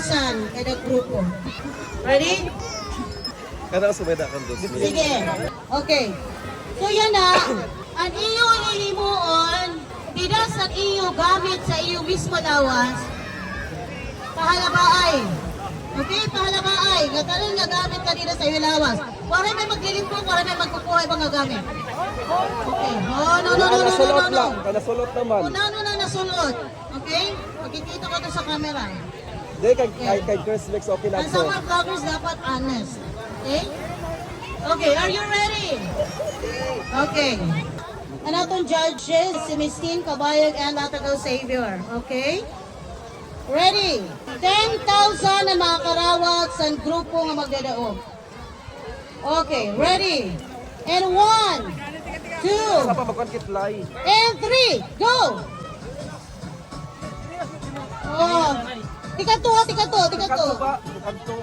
10,000 kada grupo. Ready? Kada sumeda kan dos. Sige. Okay. So yan na, ang iyo ilimuon, didas ang iyo gamit sa iyo mismo lawas, pahalabaay. Okay, pahalabaay. Gatanon nga gamit ka dito sa iyo lawas. Para may maglilimpong, para may magkukuha ibang nga gamit. Okay. No. Kada sulot naman. Na nasulot. Okay? Makikita ko to sa camera. Di kay Chris Lex okay lang And so. sa mga vloggers dapat honest. Okay? Okay, are you ready? Okay. Ang atong judges, si Miss Tin Kabayag and Latagaw Savior. Okay? Ready? 10,000 na mga karawat sa grupo nga magdadaog. Okay, ready? And 1, 2, Sa pa magkon-kitlay. and 3, go! Oh, tikato. Ba? Kanto.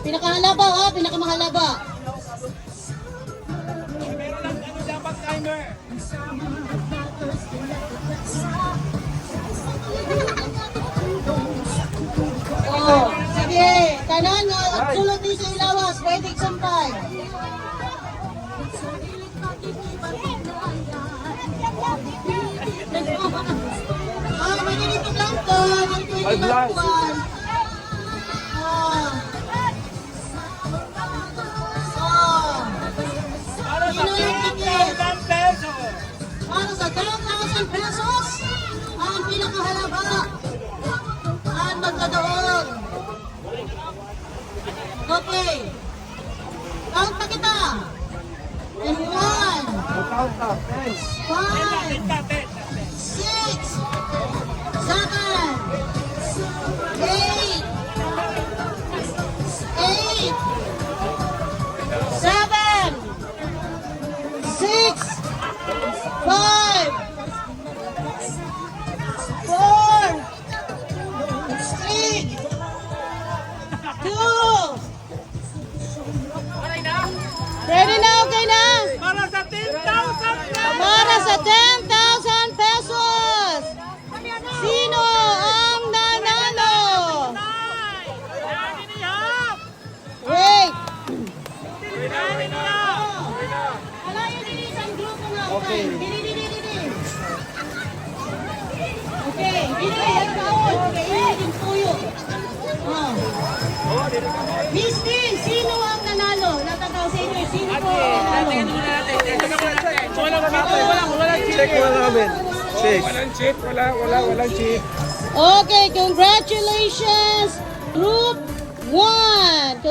Pinakahalaba ha, pinakamahalaba. Oh, sige, kanan nga, sulot din sa ilawas, pwede sampay. Maninito lang to, Ay, blank. Para sa 10,000 pesos, ang pinakahalaba, ang magdadaon. Okay. Count pa kita. And 1, Count ta. 10. 5, 6, 7, 8, 7, 6, 5, 4, 3, 2. Ready na, okay na? Para sa 10,000 pesos! Para sa 10,000 pesos! Sino ang nanalo? Wait! Alayo din isang grupo nga. Okay. Dili. Okay, dili yan kaon. Okay, yung tuyo. Oh. Miss Tin, sino ang nanalo? Natagaw sa inyo, sino po ang nanalo? Walang Check mo namin. Check. walang chip. Okay, congratulations, Group 1.